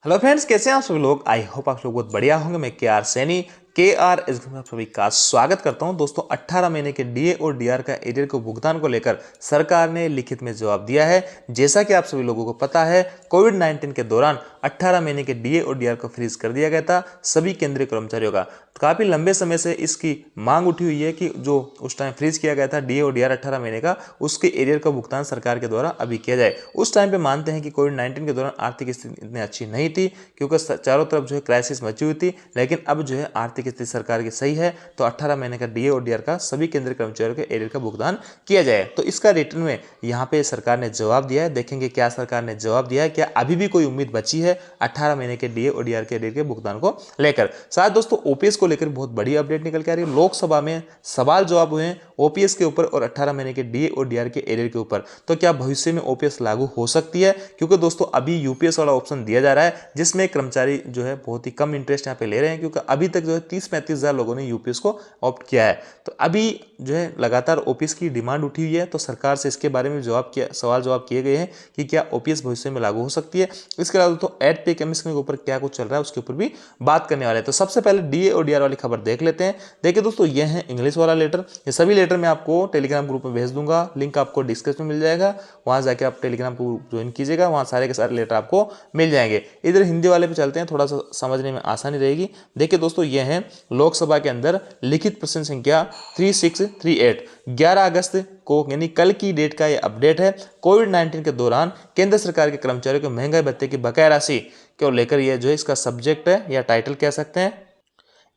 Hello friends, कैसे हैं आप सभी लोग। आई होप आप लोग बहुत बढ़िया होंगे। मैं के आर सैनी में आप सभी का स्वागत करता हूं। दोस्तों 18 महीने के डीए और डीआर का एरियर को भुगतान को लेकर सरकार ने लिखित में जवाब दिया है। जैसा कि आप सभी लोगों को पता है, कोविड-19 के दौरान 18 महीने के डीए और डीआर को फ्रीज कर दिया गया था सभी केंद्रीय कर्मचारियों का। काफी लंबे समय से इसकी मांग उठी हुई है कि जो उस टाइम फ्रीज किया गया था डीए और डीआर 18 महीने का, उसके एरियर का भुगतान सरकार के द्वारा अभी किया जाए। उस टाइम पे मानते हैं कि कोविड-19 के दौरान आर्थिक स्थिति इतनी अच्छी नहीं थी क्योंकि चारों तरफ जो है क्राइसिस मची हुई थी, लेकिन अब जो है आर्थिक स्थिति सरकार की सही है, तो 18 महीने का डीए और डीआर का सभी केंद्रीय कर्मचारियों के एरियर का भुगतान किया जाए। तो इसका रिटर्न में यहाँ पे सरकार ने जवाब दिया है। देखेंगे क्या सरकार ने जवाब दिया है, क्या अभी भी कोई उम्मीद बची है 18 महीने के डीए और डीआर के एरियर के भुगतान को लेकर। साथ दोस्तों ओपीएस को लेकर बहुत बड़ी अपडेट निकल के आ रही है। लोकसभा में सवाल जवाब हुए हैं ओपीएस के ऊपर और 18 महीने के डीए और डीआर के एरियर के ऊपर। तो क्या भविष्य में ओपीएस लागू हो सकती है, क्योंकि दोस्तों अभी यूपीएस वाला ऑप्शन दिया जा रहा है जिसमें कर्मचारी जो है बहुत ही कम इंटरेस्ट यहाँ पे ले रहे हैं, क्योंकि अभी तक जो है 30-35 हजार लोगों ने यूपीएस को ऑप्ट किया है। तो अभी जो है लगातार ओपीएस की डिमांड उठी हुई है, तो सरकार से इसके बारे में सवाल जवाब किए गए हैं कि क्या ओपीएस भविष्य में लागू हो सकती है। इसके अलावा तो एड पे कमीशन के ऊपर क्या कुछ चल रहा है उसके ऊपर भी बात करने वाले हैं। तो सबसे पहले डीए और डीआर वाली खबर देख लेते हैं। देखिए दोस्तों, ये है इंग्लिश वाला लेटर। ये सभी लेटर मैं आपको टेलीग्राम ग्रुप में भेज दूंगा, लिंक आपको डिस्क्रिप्शन में मिल जाएगा। वहां जाके आप टेलीग्राम को ज्वाइन कीजिएगा, वहां सारे के सारे लेटर आपको मिल जाएंगे। इधर हिंदी वाले पे चलते हैं, थोड़ा सा समझने में आसानी रहेगी। देखिए दोस्तों, ये है लोकसभा के अंदर लिखित प्रश्न संख्या 3638, 11 अगस्त को यानी कल की डेट का ये अपडेट है। कोविड-19 के दौरान केंद्र सरकार के कर्मचारियों को महंगाई भत्ते की बकाया राशि को लेकर ये जो है इसका सब्जेक्ट है या टाइटल कह सकते हैं।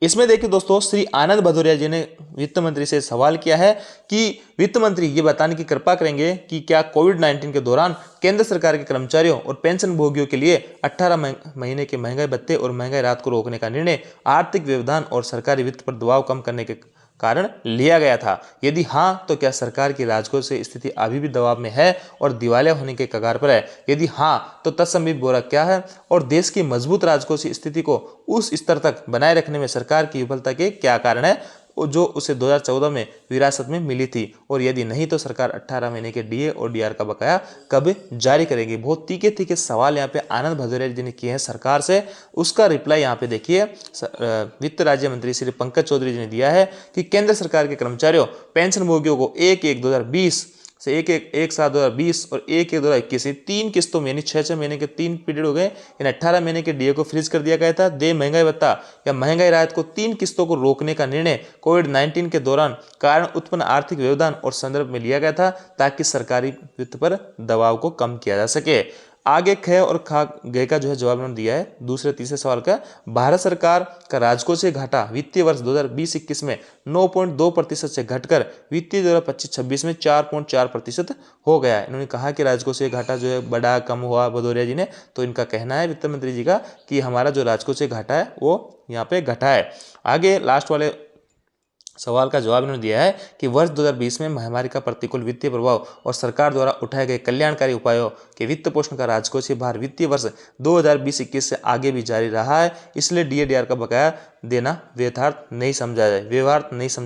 इसमें देखिए दोस्तों, श्री आनंद भदौरिया जी ने वित्त मंत्री से सवाल किया है कि वित्त मंत्री ये बताने की कृपा करेंगे कि क्या कोविड-19 के दौरान केंद्र सरकार के कर्मचारियों और पेंशन भोगियों के लिए 18 महीने के महंगाई भत्ते और महंगाई राहत को रोकने का निर्णय आर्थिक व्यवधान और सरकारी वित्त पर दबाव कम करने के कारण लिया गया था। यदि हाँ, तो क्या सरकार की राजकोष से स्थिति अभी भी दबाव में है और दिवालिया होने के कगार पर है? यदि हाँ, तो तत्संबंधी ब्यौरा क्या है और देश की मजबूत राजकोषीय स्थिति को उस स्तर तक बनाए रखने में सरकार की विफलता के क्या कारण है जो उसे 2014 में विरासत में मिली थी, और यदि नहीं तो सरकार 18 महीने के डीए और डीआर का बकाया कब जारी करेगी। बहुत तीखे तीखे सवाल यहाँ पे आनंद भदौरिया जी ने किए हैं सरकार से। उसका रिप्लाई यहाँ पे देखिए, वित्त राज्य मंत्री श्री पंकज चौधरी जी ने दिया है कि केंद्र सरकार के कर्मचारियों पेंशन भोगियों को 1/1/2020 से 1/1/7/2020 और 1/1/2021 तीन किस्तों में यानी 6-6 महीने के 3 पीरियड हो गए। इन 18 महीने के डीए को फ्रीज कर दिया गया था। दे महंगाई भत्ता या महंगाई राहत को 3 किस्तों को रोकने का निर्णय कोविड-19 के दौरान कारण उत्पन्न आर्थिक व्यवधान और संदर्भ में लिया गया था, ताकि सरकारी वित्त पर दबाव को कम किया जा सके। आगे ख और खा ग का जो है जवाब उन्होंने दिया है दूसरे तीसरे सवाल का। भारत सरकार का राजकोषीय घाटा वित्तीय वर्ष 2020-21 में 9.2% से घटकर वित्तीय 2025-26 में 4.4% हो गया है। इन्होंने कहा कि राजकोषीय घाटा जो है बढ़ा कम हुआ भदौरिया जी ने, तो इनका कहना है वित्त मंत्री जी का कि हमारा जो राजकोषीय घाटा है वो यहाँ पे घटा है। आगे लास्ट वाले सवाल का जवाब इन्होंने दिया है कि वर्ष 2020 में महामारी का प्रतिकूल वित्तीय प्रभाव और सरकार द्वारा उठाए गए कल्याणकारी उपायों के वित्त पोषण का राजकोषीय भार वित्तीय वर्ष 2020-21 से आगे भी जारी रहा है, इसलिए डीए-डीआर का बकाया देना व्यवहार्य नहीं समझा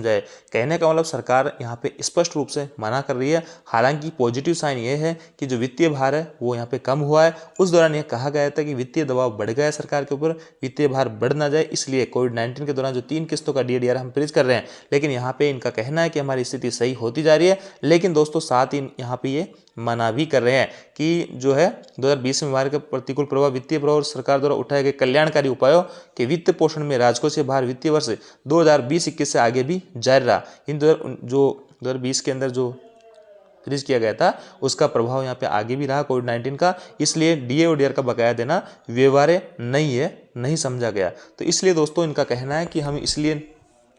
जाए। कहने का मतलब सरकार यहाँ पे स्पष्ट रूप से मना कर रही है। हालांकि पॉजिटिव साइन ये है कि जो वित्तीय भार है वो यहाँ पे कम हुआ है। उस दौरान यह कहा गया था कि वित्तीय दबाव बढ़ गया है सरकार के ऊपर, वित्तीय भार बढ़ ना जाए, इसलिए कोविड-19 के दौरान जो 3 किस्तों का डीए-डीआर हम फ्रीज कर रहे हैं। लेकिन यहाँ पे इनका कहना है कि हमारी स्थिति सही होती जा रही है। लेकिन दोस्तों साथ ही यहाँ पे ये मना भी कर रहे हैं कि जो है 2020 में बीमारी का प्रतिकूल प्रभाव वित्तीय प्रभाव और सरकार द्वारा उठाए गए कल्याणकारी उपायों के वित्त पोषण में राजकोषीय भार वित्तीय वर्ष 2020-21 से आगे भी जारी रहा। इन जो 2020 के अंदर जो फ्रीज किया गया था उसका प्रभाव यहाँ पे आगे भी रहा कोविड-19 का, इसलिए डीए और डीआर का बकाया देना व्यवहार्य नहीं समझा गया। तो इसलिए दोस्तों इनका कहना है कि हम इसलिए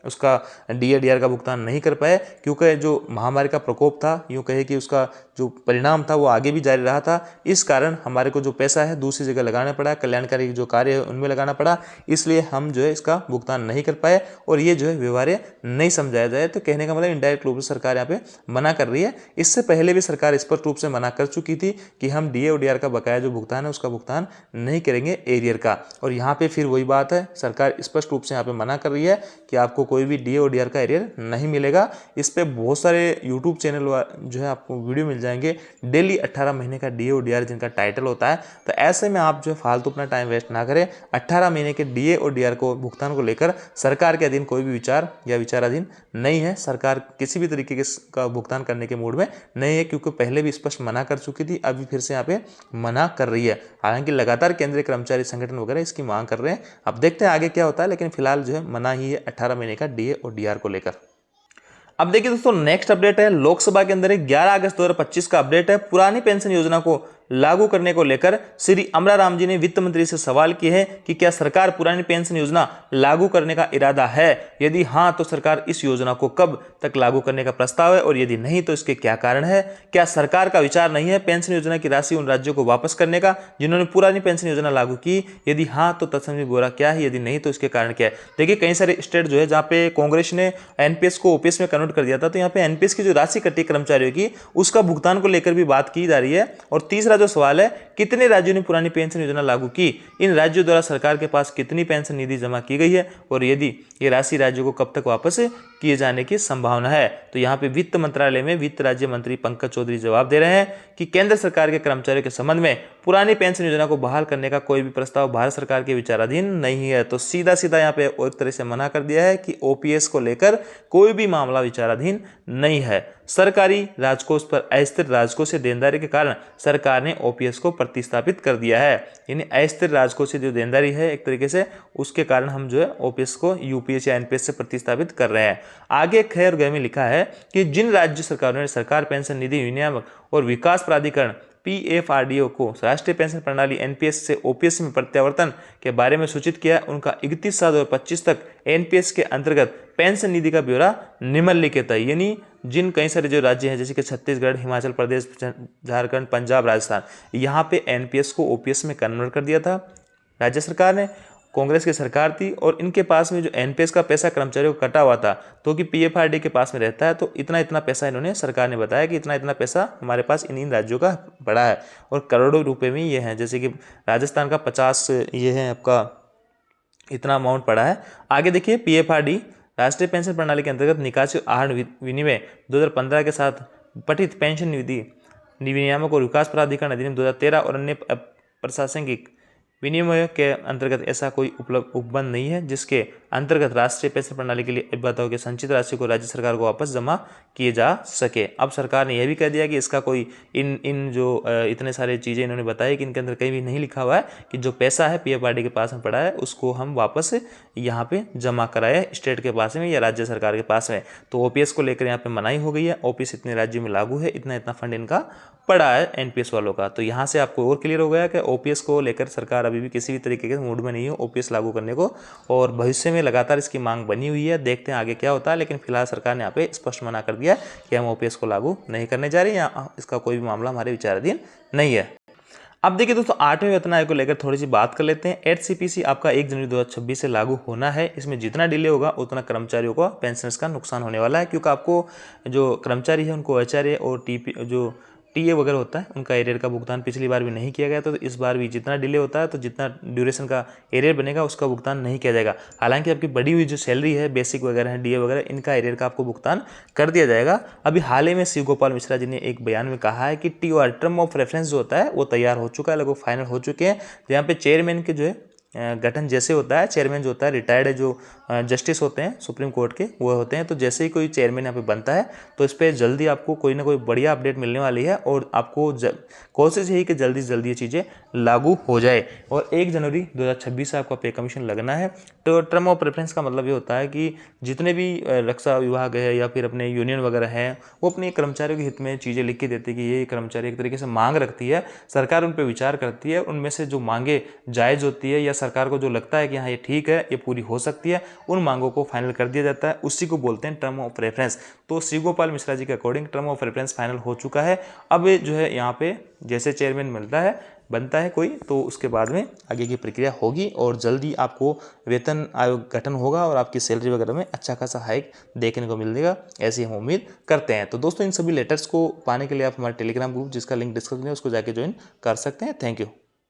उसका डीए-डीआर का भुगतान नहीं कर पाए क्योंकि जो महामारी का प्रकोप था, यूँ कहे कि उसका जो परिणाम था वो आगे भी जारी रहा था। इस कारण हमारे को जो पैसा है दूसरी जगह लगाना पड़ा, कल्याणकारी जो कार्य है उनमें लगाना पड़ा, इसलिए हम जो है इसका भुगतान नहीं कर पाए और ये जो है व्यवहार्य नहीं समझाया जाए। तो कहने का मतलब इनडायरेक्ट रूप से सरकार यहाँ पे मना कर रही है। इससे पहले भी सरकार स्पष्ट रूप से मना कर चुकी थी कि हम डीए और डीआर का बकाया जो भुगतान है उसका भुगतान नहीं करेंगे एरियर का। और यहाँ पे फिर वही बात है, सरकार स्पष्ट रूप से यहाँ पे मना कर रही है कि आपको कोई भी डीए और डीआर का एरियर नहीं मिलेगा। इस पे बहुत सारे यूट्यूब चैनल जो है आपको वीडियो मिल जाएंगे डेली 18 महीने का डीए और डीआर जिनका टाइटल होता है। तो ऐसे में आप जो है फालतू अपना टाइम वेस्ट ना करें। 18 महीने के डीए और डीआर को भुगतान को लेकर सरकार के अधीन कोई भी विचार या विचाराधीन नहीं है। सरकार किसी भी तरीके का भुगतान करने के मूड में नहीं है, क्योंकि पहले भी स्पष्ट मना कर चुकी थी, अभी फिर से यहाँ पे मना कर रही है। हालांकि लगातार केंद्रीय कर्मचारी संगठन वगैरह इसकी मांग कर रहे हैं। अब देखते हैं आगे क्या होता है, लेकिन फिलहाल जो है मना ही है 18 महीने का डीए और डीआर को लेकर। अब देखिए दोस्तों, नेक्स्ट अपडेट है लोकसभा के अंदर 11 अगस्त 2025 का अपडेट है। पुरानी पेंशन योजना को लागू करने को लेकर श्री अमरा राम जी ने वित्त मंत्री से सवाल किए हैं कि क्या सरकार पुरानी पेंशन योजना लागू करने का इरादा है, यदि हाँ तो सरकार इस योजना को कब तक लागू करने का प्रस्ताव है, और यदि नहीं तो इसके क्या कारण है। क्या सरकार का विचार नहीं है पेंशन योजना की राशि उन राज्यों को वापस करने का जिन्होंने पुरानी पेंशन योजना लागू की, यदि हाँ तो तत्संबंधी ब्यौरा क्या है, यदि नहीं तो इसके कारण क्या है। देखिए कई सारे स्टेट जो है जहाँ पे कांग्रेस ने एनपीएस को ओपीएस में कन्वर्ट कर दिया था, तो यहाँ पे एनपीएस की जो राशि कटी कर्मचारियों की उसका भुगतान को लेकर भी बात की जा रही है। और तीसरा जो सवाल है, कितने राज्यों ने पुरानी पेंशन योजना लागू की, इन राज्यों द्वारा सरकार के पास कितनी पेंशन निधि जमा की गई है, और यदि ये राशि राज्यों को कब तक वापस किए जाने की संभावना है। तो यहाँ पे वित्त मंत्रालय में वित्त राज्य मंत्री पंकज चौधरी जवाब दे रहे हैं कि केंद्र सरकार के कर्मचारियों के संबंध में पुरानी पेंशन योजना को बहाल करने का कोई भी प्रस्ताव भारत सरकार के विचाराधीन नहीं है। तो सीधा सीधा यहाँ पे एक तरह से मना कर दिया है कि ओपीएस को लेकर कोई भी मामला विचाराधीन नहीं है। सरकारी राजकोष पर अस्थिर राजकोषीय देनदारी के कारण सरकार ने ओपीएस को प्रतिस्थापित कर दिया है। यानी अस्थिर राजकोषीय जो देनदारी है एक तरीके से, उसके कारण हम जो है ओपीएस को यूपीएस या एनपीएस से प्रतिस्थापित कर रहे हैं। आगे खैर गए में लिखा है कि जिन राज्य सरकारों ने सरकार पेंशन निधि विनियामक और विकास प्राधिकरण पीएफआरडीओ को राष्ट्रीय पेंशन प्रणाली एनपीएस से ओपीएस में प्रत्यावर्तन के बारे में सूचित किया, उनका 31/7/25 तक एनपीएस के अंतर्गत पेंशन निधि का ब्यौरा निम्नलिखित है। यानी जिन कई सारे जो राज्य हैं जैसे कि छत्तीसगढ़, हिमाचल प्रदेश, झारखंड, पंजाब, राजस्थान, यहाँ पे एनपीएस को ओपीएस में कन्वर्ट कर दिया था राज्य सरकार ने। कांग्रेस की सरकार थी और इनके पास में जो एनपीएस का पैसा कर्मचारियों को कटा हुआ था, तो कि पीएफआरडी के पास में रहता है, तो इतना इतना पैसा इन्होंने सरकार ने बताया कि इतना इतना पैसा हमारे पास इन राज्यों का पड़ा है, और करोड़ों रुपए में ये हैं। जैसे कि राजस्थान का 50 ये है आपका इतना अमाउंट पड़ा है। आगे देखिए, पीएफआरडी राष्ट्रीय पेंशन प्रणाली के अंतर्गत निकासी आहरण विनिमय 2015 के साथ पठित पेंशन निधि विनियामक और विकास प्राधिकरण अधिनियम 2013 और अन्य प्रशासनिक विनिमय के अंतर्गत ऐसा कोई उपबंध नहीं है जिसके अंतर्गत राष्ट्रीय पेंशन प्रणाली के लिए अभिभावकों के संचित राशि को राज्य सरकार को वापस जमा किए जा सके। अब सरकार ने यह भी कह दिया कि इसका कोई इन जो इतने सारे चीज़ें इन्होंने बताई कि इनके अंदर कहीं भी नहीं लिखा हुआ है कि जो पैसा है पीएफआरडी के पास में पड़ा है उसको हम वापस यहाँ पे जमा कराए स्टेट के पास में या राज्य सरकार के पास में। तो ओपीएस को लेकर यहाँ पे मनाही हो गई है। ओपीएस इतने राज्यों में लागू है, इतना इतना फंड इनका पड़ा है एनपीएस वालों का। तो यहाँ से आपको और क्लियर हो गया कि ओपीएस को लेकर सरकार अभी भी किसी भी तरीके के मूड में नहीं है ओपीएस लागू करने को, और भविष्य में लगातार इसकी मांग बनी हुई है। देखते हैं आगे क्या होता है, लेकिन फिलहाल सरकार ने यहाँ पे स्पष्ट मना कर दिया कि हम ओपीएस को लागू नहीं करने जा रहे हैं या इसका कोई भी मामला हमारे विचाराधीन नहीं है। अब देखिए दोस्तों, 8वें वेतन आयोग को लेकर थोड़ी सी बात कर लेते हैं। 8CPC आपका 1 जनवरी 2026 से लागू होना है। इसमें जितना डिले होगा उतना कर्मचारियों को पेंशनर्स का नुकसान होने वाला है, क्योंकि आपको जो कर्मचारी है उनको एचआरए और जो टीए वगैरह होता है उनका एरियर का भुगतान पिछली बार भी नहीं किया गया, तो इस बार भी जितना डिले होता है तो जितना ड्यूरेशन का एरियर बनेगा उसका भुगतान नहीं किया जाएगा। हालांकि आपकी बढ़ी हुई जो सैलरी है, बेसिक वगैरह है, डीए वगैरह, इनका एरियर का आपको भुगतान कर दिया जाएगा। अभी हाल ही में शिव गोपाल मिश्रा जी ने एक बयान में कहा है कि TOR टर्म ऑफ रेफरेंस जो होता है वो तैयार हो चुका है, लगभग फाइनल हो चुके हैं। जहाँ पे चेयरमैन के जो है गठन जैसे होता है, चेयरमैन जो होता है रिटायर्ड जो जस्टिस होते हैं सुप्रीम कोर्ट के वो होते हैं, तो जैसे ही कोई चेयरमैन यहाँ पे बनता है तो इस पर जल्दी आपको कोई ना कोई बढ़िया अपडेट मिलने वाली है, और आपको कोशिश यही कि जल्दी से जल्दी ये चीज़ें लागू हो जाए। और 1 जनवरी 2026 से आपका पे कमीशन लगना है। तो टर्म ऑफ प्रेफरेंस का मतलब ये होता है कि जितने भी रक्षा विभाग है या फिर अपने यूनियन वगैरह हैं वो अपने कर्मचारियों के हित में चीज़ें लिख के देते हैं कि ये कर्मचारी एक तरीके से मांग रखती है, सरकार उन पर विचार करती है, उनमें से जो मांगे जायज़ होती है या सरकार को जो लगता है कि हाँ ये ठीक है, ये पूरी हो सकती है, उन मांगों को फाइनल कर दिया जाता है। उसी को बोलते हैं टर्म ऑफ रेफरेंस। तो शिव गोपाल मिश्रा जी के according term of reference final हो चुका है। अब जो है यहाँ पे जैसे चेयरमैन बनता है कोई, तो उसके बाद में आगे की प्रक्रिया होगी और जल्दी आपको वेतन आयोग गठन होगा और आपकी सैलरी वगैरह में अच्छा खासा हाइक देखने को मिलेगा, ऐसी हम उम्मीद करते हैं। तो दोस्तों, इन सभी लेटर्स को पाने के लिए आप हमारे टेलीग्राम ग्रुप जिसका लिंक डिस्क्रिप्शन में उसको जाके ज्वाइन कर सकते हैं। Thank you.